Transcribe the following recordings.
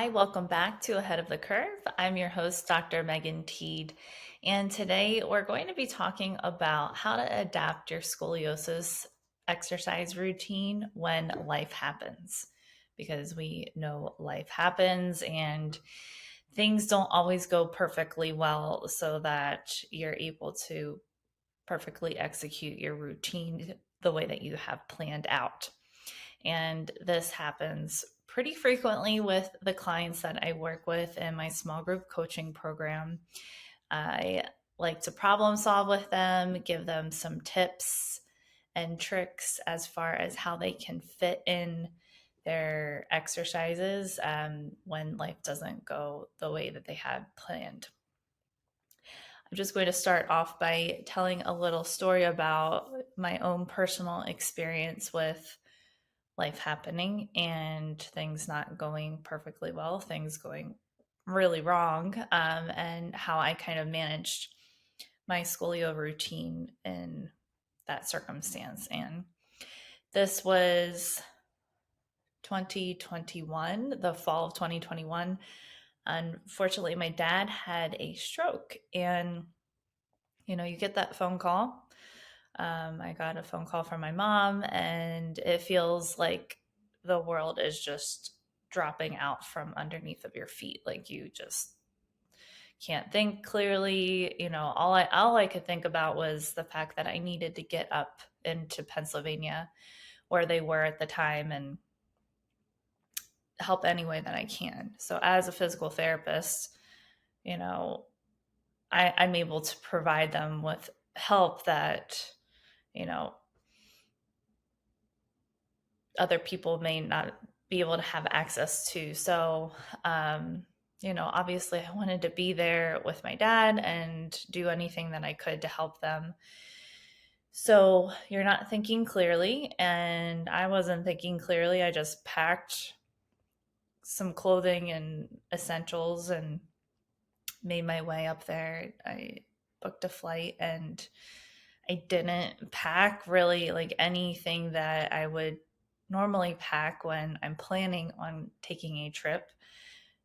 Hi, welcome back to Ahead of the Curve. I'm your host, Dr. Megan Teed, and today we're going to be talking about how to adapt your scoliosis exercise routine when life happens. Because we know life happens and things don't always go perfectly well, so that you're able to perfectly execute your routine the way that you have planned out. And this happens pretty frequently with the clients that I work with in my small group coaching program. I like to problem solve with them, give them some tips and tricks as far as how they can fit in their exercises when life doesn't go the way that they had planned. I'm just going to start off by telling a little story about my own personal experience with life happening and things not going perfectly well, things going really wrong, and how I kind of managed my scolio routine in that circumstance. And this was 2021, the fall of 2021. Unfortunately, my dad had a stroke, and you get that phone call. I got a phone call from my mom, and it feels like the world is just dropping out from underneath of your feet. Like you just can't think clearly. All I could think about was the fact that I needed to get up into Pennsylvania, where they were at the time, and help any way that I can. So as a physical therapist, you know, I'm able to provide them with help that you know other people may not be able to have access to. So, obviously I wanted to be there with my dad and do anything that I could to help them. So you're not thinking clearly, and I wasn't thinking clearly. I just packed some clothing and essentials and made my way up there. I booked a flight, and I didn't pack really like anything that I would normally pack when I'm planning on taking a trip.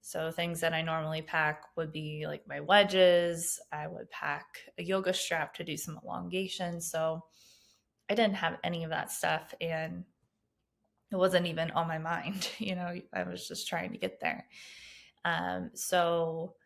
So things that I normally pack would be like my wedges. I would pack a yoga strap to do some elongation. So I didn't have any of that stuff, and it wasn't even on my mind. I was just trying to get there. So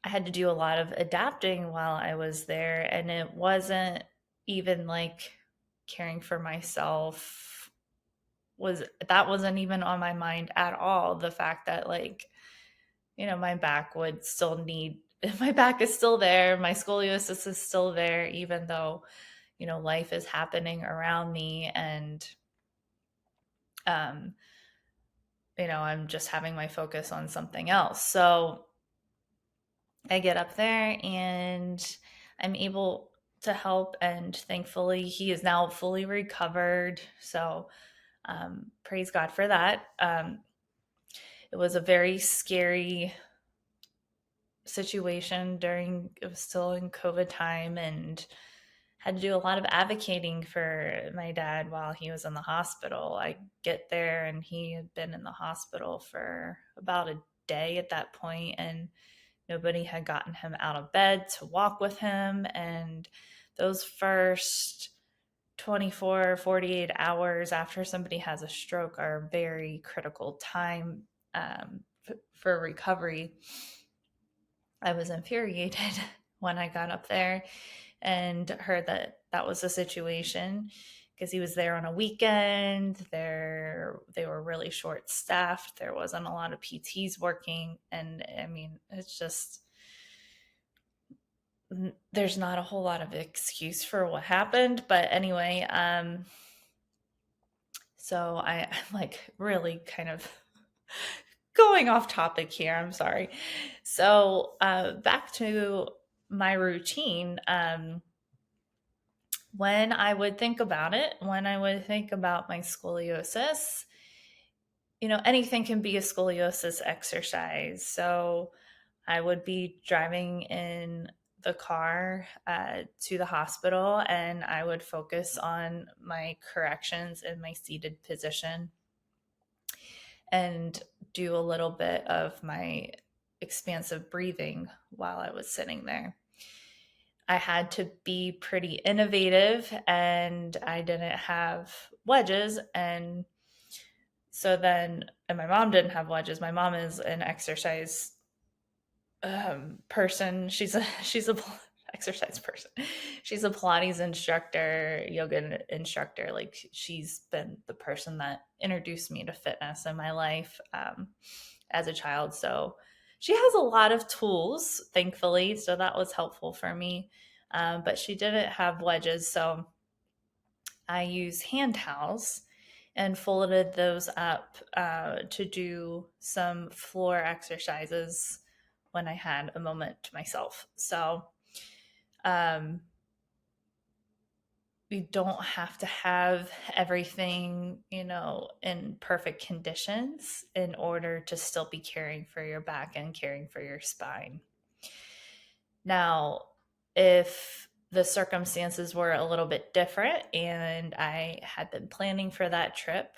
I had to do a lot of adapting while I was there, and it wasn't even like caring for myself wasn't even on my mind at all. The fact that my back would still need my back is still there, my scoliosis is still there, even though life is happening around me, and um I'm just having my focus on something else. So I get up there, and I'm able to help, and thankfully he is now fully recovered. So praise God for that. It was a very scary situation it was still in COVID time, and had to do a lot of advocating for my dad while he was in the hospital. I get there, and he had been in the hospital for about a day at that point, and nobody had gotten him out of bed to walk with him. And those first 24, 48 hours after somebody has a stroke are very critical time for recovery. I was infuriated when I got up there and heard that that was the situation, because he was there on a weekend. They were really short staffed. There wasn't a lot of PTs working. And I mean, it's just, there's not a whole lot of excuse for what happened. But anyway, so I'm like really kind of going off topic here. I'm sorry. So back to my routine. When I would think about it, when I would think about my scoliosis, anything can be a scoliosis exercise. So I would be driving in the car to the hospital, and I would focus on my corrections in my seated position. and do a little bit of my expansive breathing while I was sitting there. I had to be pretty innovative, and I didn't have wedges. And so then, and my mom didn't have wedges. My mom is an exercise person. She's a exercise person. She's a Pilates instructor, yoga instructor. Like, she's been the person that introduced me to fitness in my life as a child. So she has a lot of tools, thankfully. So that was helpful for me. But she didn't have wedges, so I use hand towels and folded those up to do some floor exercises when I had a moment to myself. So um, you don't have to have everything, in perfect conditions in order to still be caring for your back and caring for your spine. Now, if the circumstances were a little bit different and I had been planning for that trip,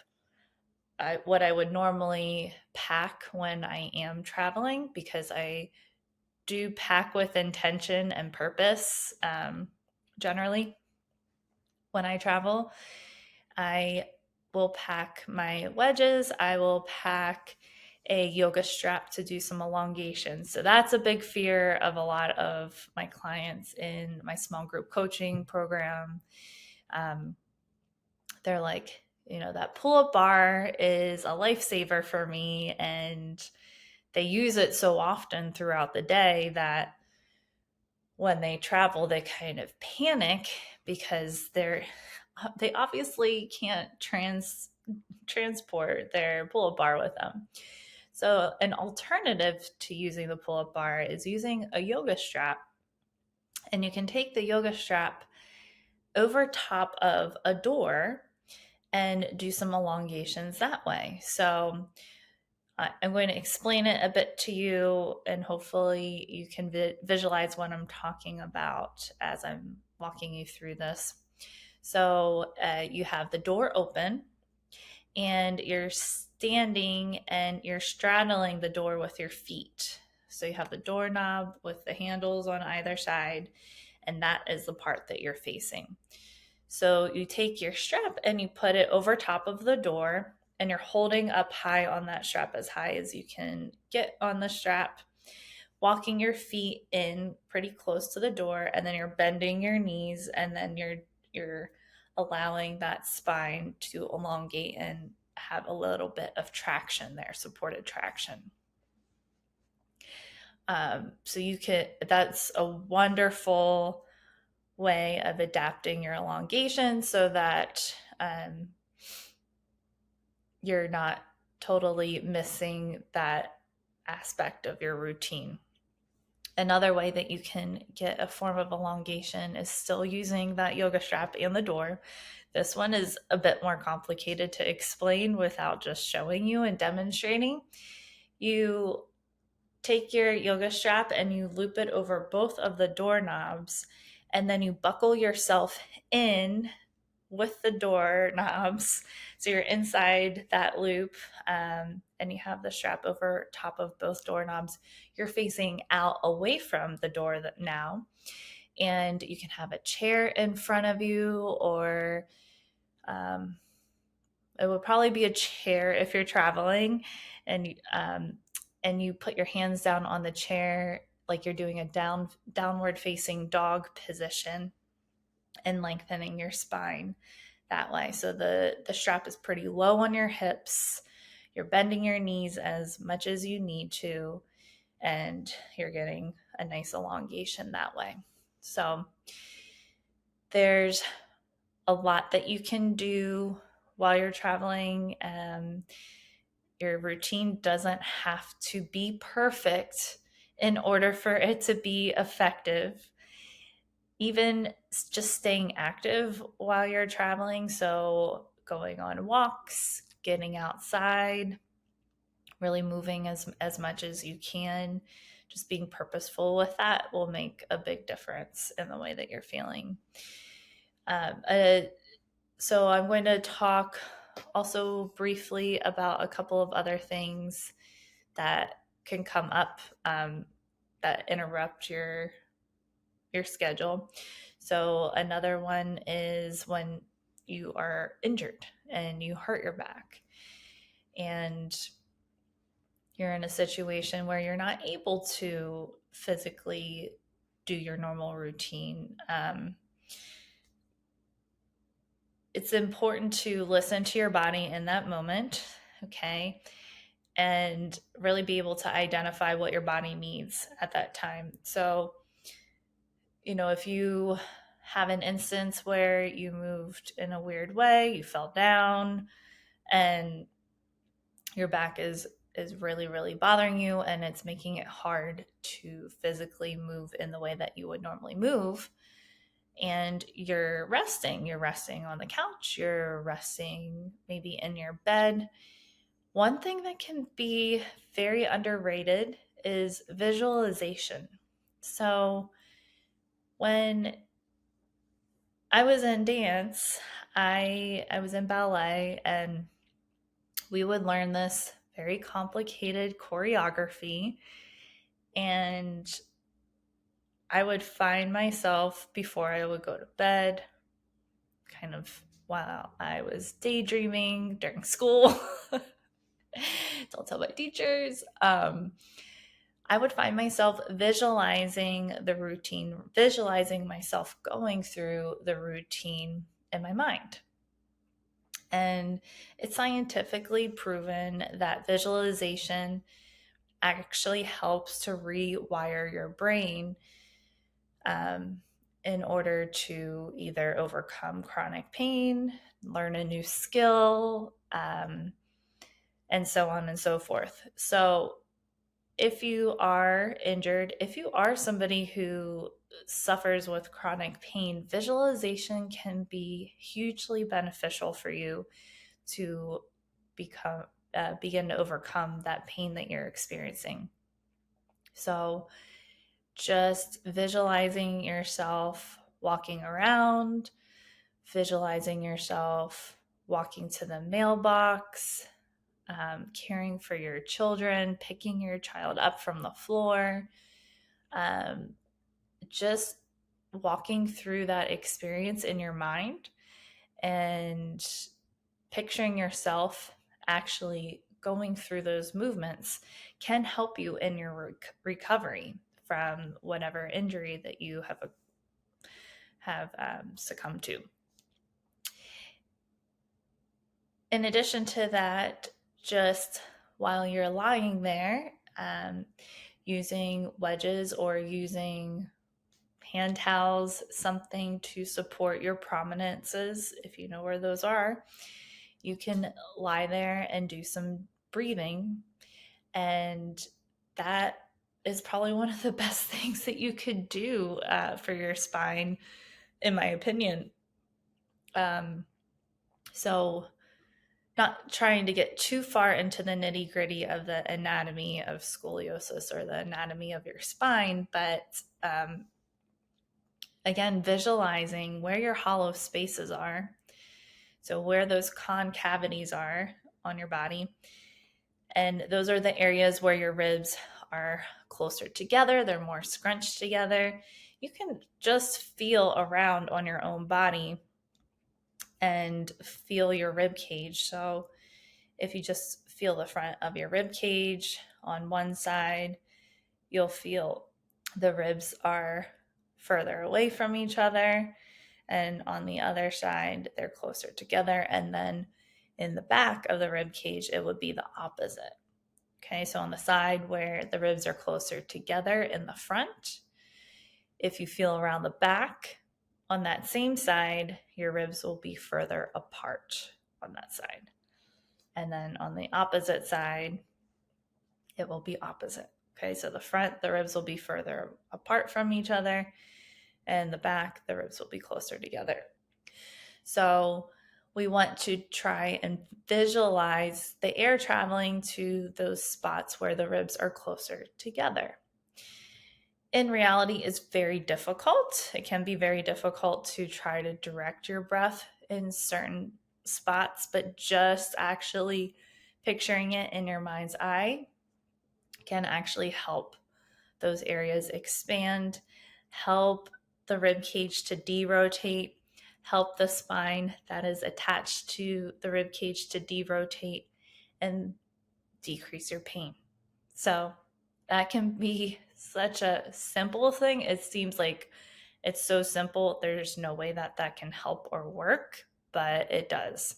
what I would normally pack when I am traveling, because I do pack with intention and purpose generally when I travel. I will pack my wedges. I will pack a yoga strap to do some elongation. So that's a big fear of a lot of my clients in my small group coaching program. Um, they're like, that pull up bar is a lifesaver for me. And they use it so often throughout the day that when they travel, they kind of panic because they obviously can't transport their pull-up bar with them. So an alternative to using the pull-up bar is using a yoga strap. And you can take the yoga strap over top of a door and do some elongations that way. So I'm going to explain it a bit to you, and hopefully you can visualize what I'm talking about as I'm walking you through this. So you have the door open, and you're standing and you're straddling the door with your feet. So you have the doorknob with the handles on either side, and that is the part that you're facing. So you take your strap and you put it over top of the door, and you're holding up high on that strap, as high as you can get on the strap, walking your feet in pretty close to the door, and then you're bending your knees, and then you're allowing that spine to elongate and have a little bit of traction there, supported traction. So that's a wonderful way of adapting your elongation so that you're not totally missing that aspect of your routine. Another way that you can get a form of elongation is still using that yoga strap and the door. This one is a bit more complicated to explain without just showing you and demonstrating. You take your yoga strap and you loop it over both of the doorknobs, and then you buckle yourself in with the doorknobs. So you're inside that loop, and you have the strap over top of both doorknobs. You're facing out away from the door now, and you can have a chair in front of you, or it would probably be a chair if you're traveling, and you put your hands down on the chair like you're doing a downward facing dog position, and lengthening your spine that way. So the strap is pretty low on your hips. You're bending your knees as much as you need to, and you're getting a nice elongation that way. So there's a lot that you can do while you're traveling. Your routine doesn't have to be perfect in order for it to be effective. Even just staying active while you're traveling, so going on walks, getting outside, really moving as much as you can, just being purposeful with that will make a big difference in the way that you're feeling. So I'm going to talk also briefly about a couple of other things that can come up that interrupt your schedule. So another one is when you are injured and you hurt your back and you're in a situation where you're not able to physically do your normal routine. It's important to listen to your body in that moment, okay? And really be able to identify what your body needs at that time. So, if you have an instance where you moved in a weird way, you fell down, and your back is really really bothering you and it's making it hard to physically move in the way that you would normally move, and you're resting on the couch, you're resting maybe in your bed. One thing that can be very underrated is visualization. So when I was in dance, I was in ballet, and we would learn this very complicated choreography, and I would find myself before I would go to bed, kind of while I was daydreaming during school. Don't tell my teachers. I would find myself visualizing the routine, visualizing myself going through the routine in my mind. And it's scientifically proven that visualization actually helps to rewire your brain um, in order to either overcome chronic pain, learn a new skill, and so on and so forth. So, if you are injured, if you are somebody who suffers with chronic pain, visualization can be hugely beneficial for you to begin to overcome that pain that you're experiencing. So, just visualizing yourself walking around, visualizing yourself walking to the mailbox, caring for your children, picking your child up from the floor, um, just walking through that experience in your mind and picturing yourself actually going through those movements can help you in your recovery from whatever injury that you have succumbed to. In addition to that, just while you're lying there, using wedges or using hand towels, something to support your prominences, if you know where those are, you can lie there and do some breathing. And that is probably one of the best things that you could do for your spine, in my opinion. So, not trying to get too far into the nitty gritty of the anatomy of scoliosis or the anatomy of your spine, but again, visualizing where your hollow spaces are. So, where those concavities are on your body. And those are the areas where your ribs are closer together, they're more scrunched together. You can just feel around on your own body and feel your rib cage. So, if you just feel the front of your rib cage on one side, you'll feel the ribs are further away from each other. And on the other side, they're closer together. And then in the back of the rib cage, it would be the opposite. Okay, so on the side where the ribs are closer together in the front, if you feel around the back, on that same side, your ribs will be further apart on that side. And then on the opposite side, it will be opposite. Okay, so the front, the ribs will be further apart from each other, and the back, the ribs will be closer together. So we want to try and visualize the air traveling to those spots where the ribs are closer together. In reality, it's very difficult. It can be very difficult to try to direct your breath in certain spots, but just actually picturing it in your mind's eye can actually help those areas expand, help the rib cage to derotate, help the spine that is attached to the rib cage to derotate, and decrease your pain. So that can be such a simple thing. It seems like it's so simple. There's no way that that can help or work, but it does.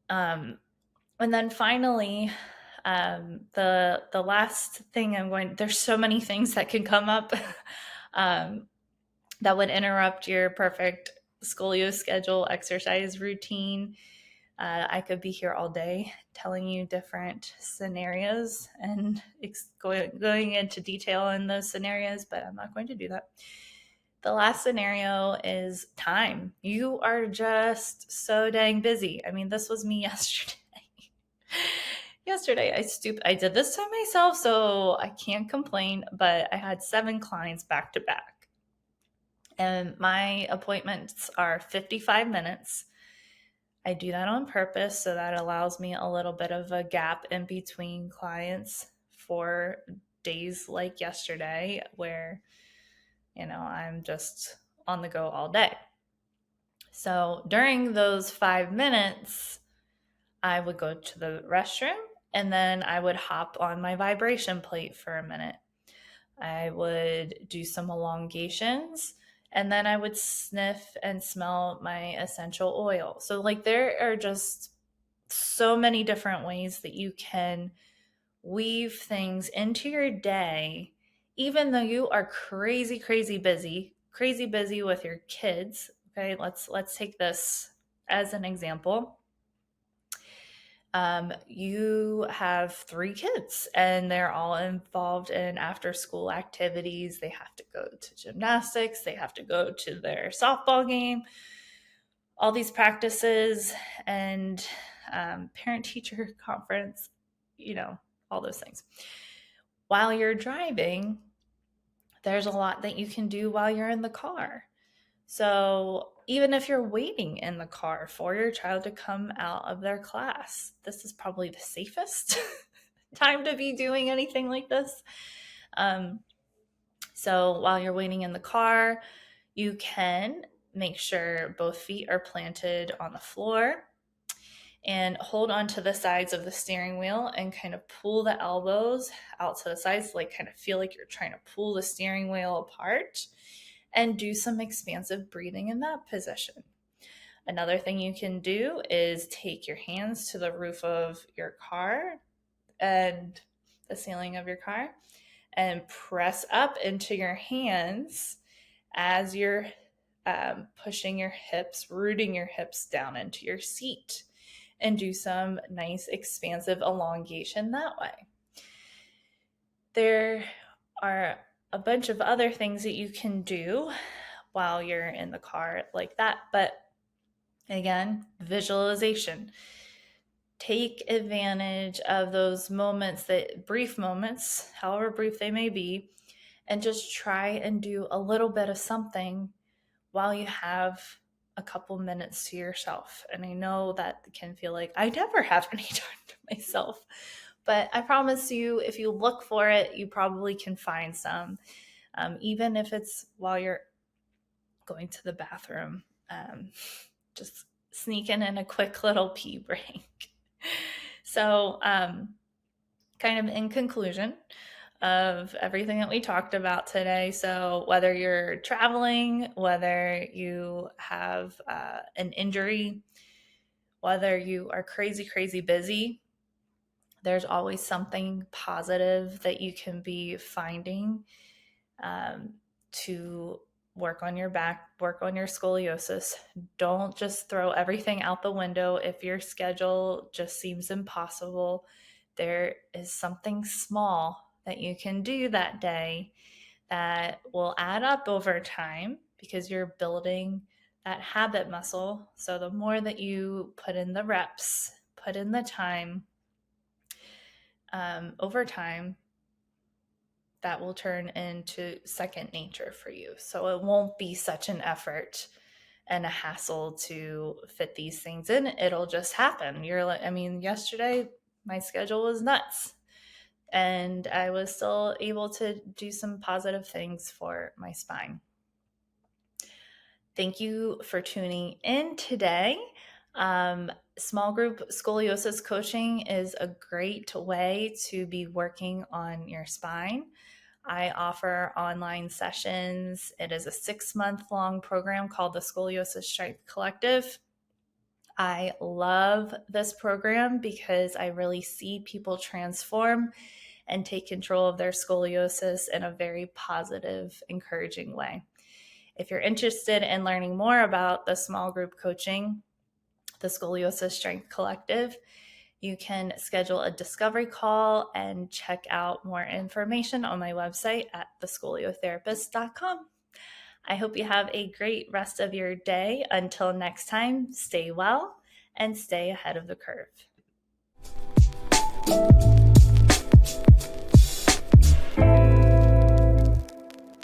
And then finally, the last thing there's so many things that can come up um, that would interrupt your perfect scolio schedule exercise routine. I could be here all day telling you different scenarios and going into detail in those scenarios, but I'm not going to do that. The last scenario is time. You are just so dang busy. I mean, this was me yesterday. I did this to myself, so I can't complain, but I had 7 clients back to back. And my appointments are 55 minutes. I do that on purpose, so that allows me a little bit of a gap in between clients for days like yesterday where, I'm just on the go all day. So during those 5 minutes, I would go to the restroom and then I would hop on my vibration plate for a minute. I would do some elongations and then I would sniff and smell my essential oil. So, there are just so many different ways that you can weave things into your day, even though you are crazy busy with your kids. Okay, let's take this as an example. You have 3 kids and they're all involved in after school activities. They have to go to gymnastics, they have to go to their softball game, all these practices, and parent teacher conference, all those things. While you're driving, there's a lot that you can do while you're in the car. So even if you're waiting in the car for your child to come out of their class, this is probably the safest time to be doing anything like this. So while you're waiting in the car, you can make sure both feet are planted on the floor and hold on to the sides of the steering wheel and kind of pull the elbows out to the sides, kind of feel like you're trying to pull the steering wheel apart, and do some expansive breathing in that position. Another thing you can do is take your hands to the roof of your car and the ceiling of your car and press up into your hands as you're pushing your hips, rooting your hips down into your seat, and do some nice expansive elongation that way. There are a bunch of other things that you can do while you're in the car like that, but again, visualization. Take advantage of those moments, that brief moments, however brief they may be, and just try and do a little bit of something while you have a couple minutes to yourself. And I know that can feel like I never have any time to myself, but I promise you, if you look for it, you probably can find some, even if it's while you're going to the bathroom, just sneaking in a quick little pee break. So, kind of in conclusion of everything that we talked about today. So whether you're traveling, whether you have an injury, whether you are crazy busy, there's always something positive that you can be finding to work on your back, work on your scoliosis. Don't just throw everything out the window if your schedule just seems impossible. There is something small that you can do that day that will add up over time because you're building that habit muscle. So the more that you put in the reps, put in the time, over time, that will turn into second nature for you. So it won't be such an effort and a hassle to fit these things in. It'll just happen. You're like, I mean, yesterday my schedule was nuts, and I was still able to do some positive things for my spine. Thank you for tuning in today. Small group scoliosis coaching is a great way to be working on your spine. I offer online sessions. It is a 6-month long program called the Scoliosis Strength Collective. I love this program because I really see people transform and take control of their scoliosis in a very positive, encouraging way. If you're interested in learning more about the small group coaching, the Scoliosis Strength Collective, you can schedule a discovery call and check out more information on my website at thescoliotherapist.com. I hope you have a great rest of your day. Until next time, stay well and stay ahead of the curve.